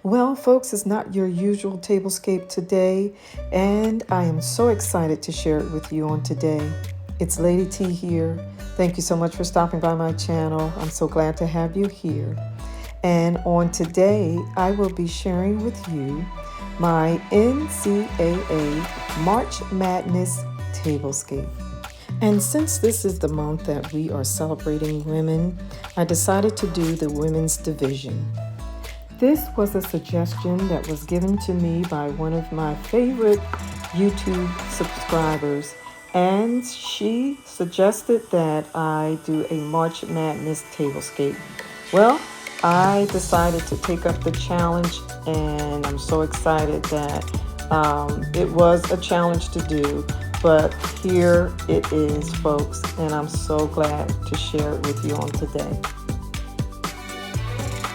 Well, folks, it's not your usual tablescape today, and I am so excited to share it with you on today. It's Lady T here. Thank you so much for stopping by my channel. I'm so glad to have you here. And on today, I will be sharing with you my NCAA March Madness tablescape. And since this is the month that we are celebrating women, I decided to do the women's division. This was a suggestion that was given to me by one of my favorite YouTube subscribers, and she suggested that I do a March Madness tablescape. Well, I decided to take up the challenge, and I'm so excited that it was a challenge to do, but here it is, folks, and I'm so glad to share it with you on today.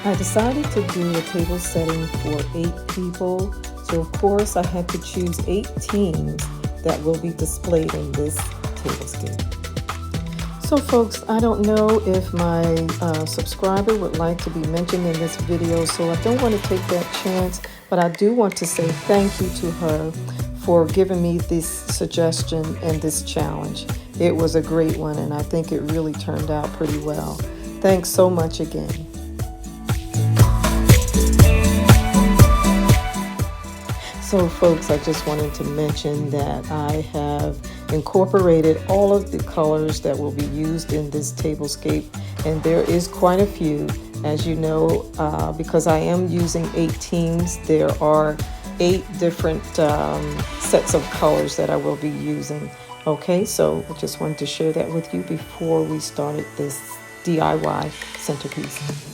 I decided to do a table setting for 8 people, so of course I had to choose 8 teams that will be displayed in this tablescape. So folks, I don't know if my subscriber would like to be mentioned in this video, so I don't want to take that chance, but I do want to say thank you to her for giving me this suggestion and this challenge. It was a great one, and I think it really turned out pretty well. Thanks so much again. So folks, I just wanted to mention that I have incorporated all of the colors that will be used in this tablescape, and there is quite a few. As you know, because I am using 8 teams, there are 8 different sets of colors that I will be using. Okay, so I just wanted to share that with you before we started this DIY centerpiece.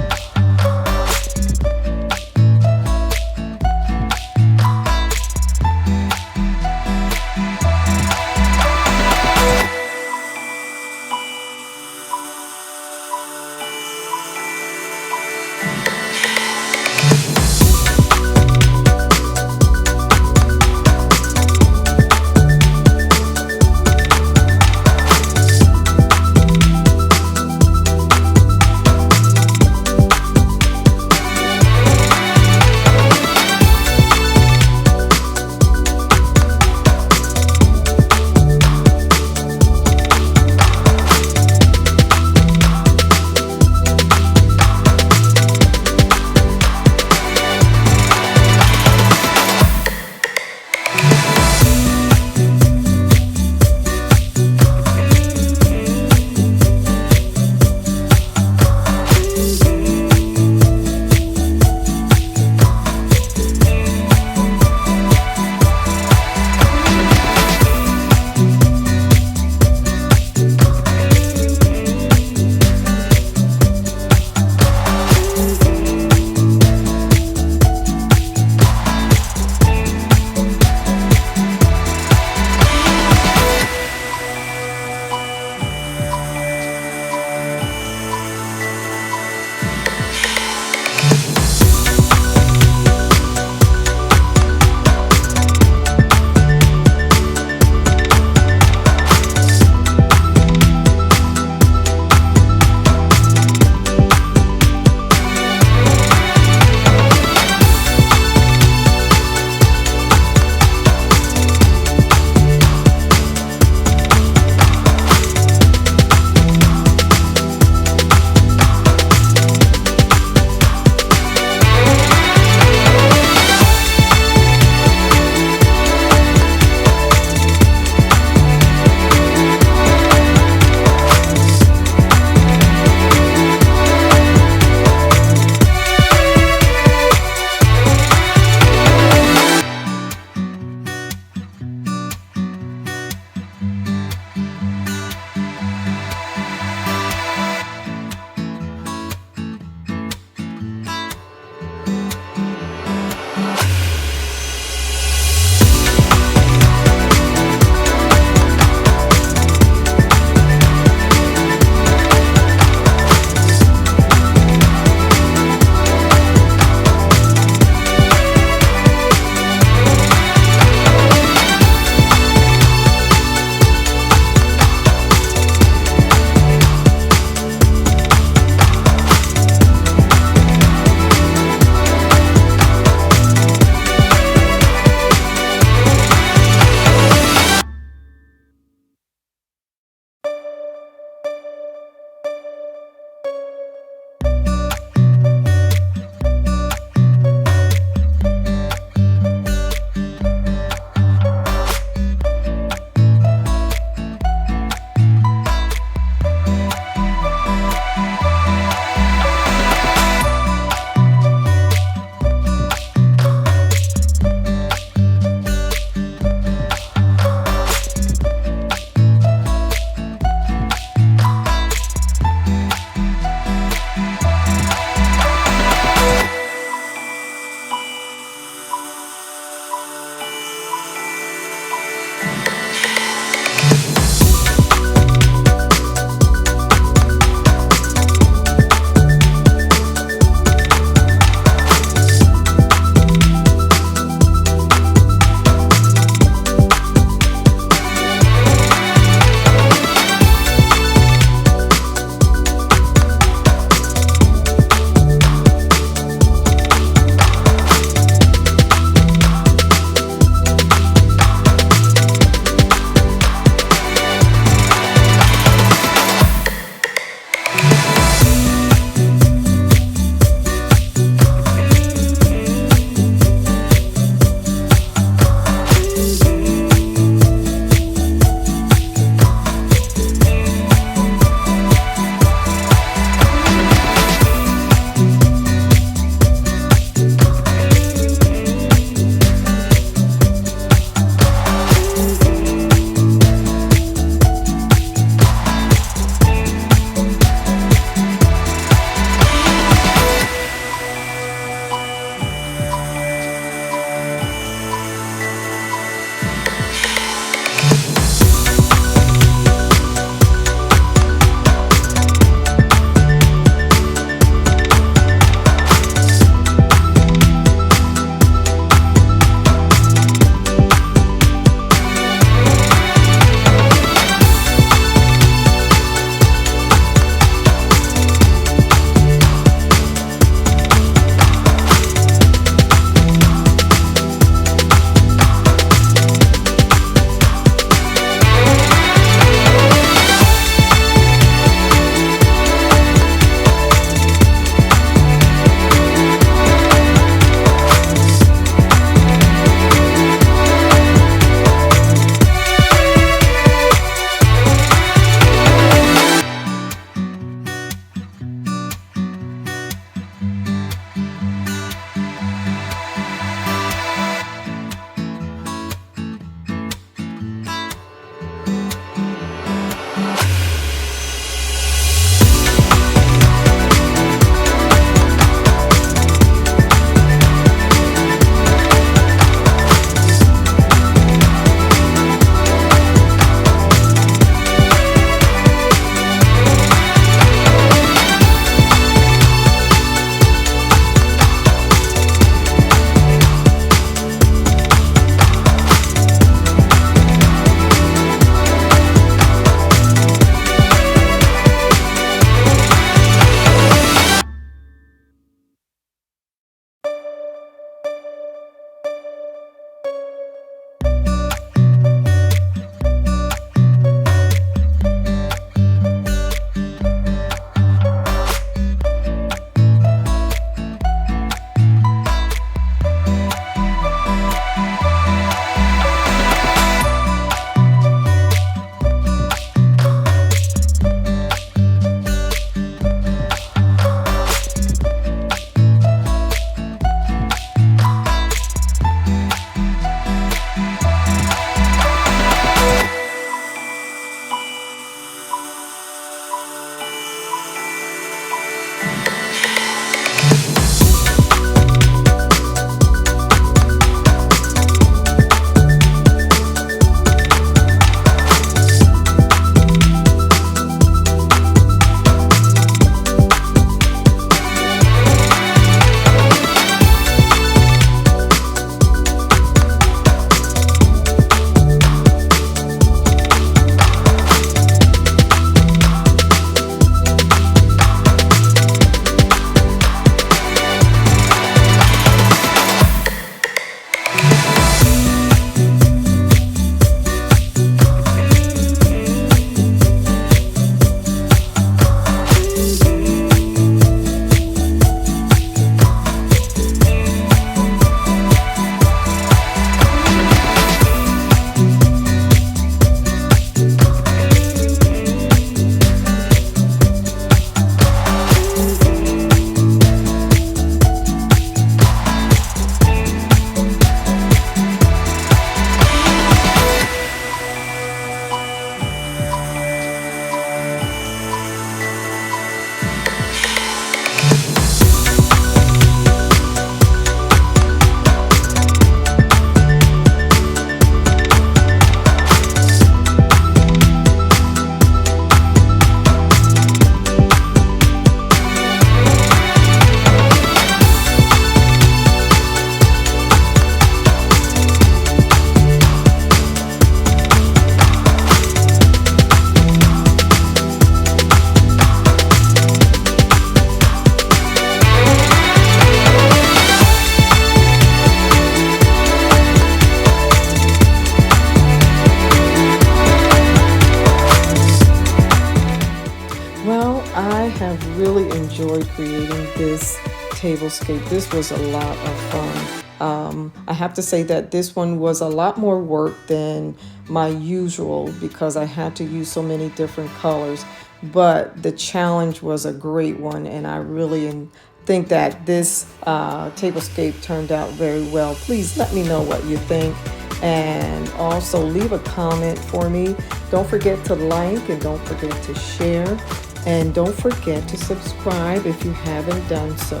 really enjoyed creating this tablescape. This was a lot of fun. I have to say that this one was a lot more work than my usual because I had to use so many different colors, but the challenge was a great one, and I really think that this tablescape turned out very well. Please let me know what you think, and also leave a comment for me. Don't forget to like, and don't forget to share, and don't forget to subscribe if you haven't done so.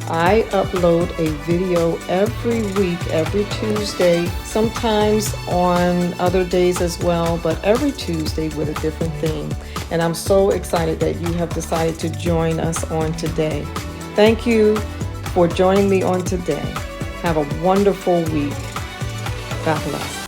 I upload a video every week, every Tuesday, sometimes on other days as well, but every Tuesday with a different theme. And I'm so excited that you have decided to join us on today. Thank you for joining me on today. Have a wonderful week. God bless.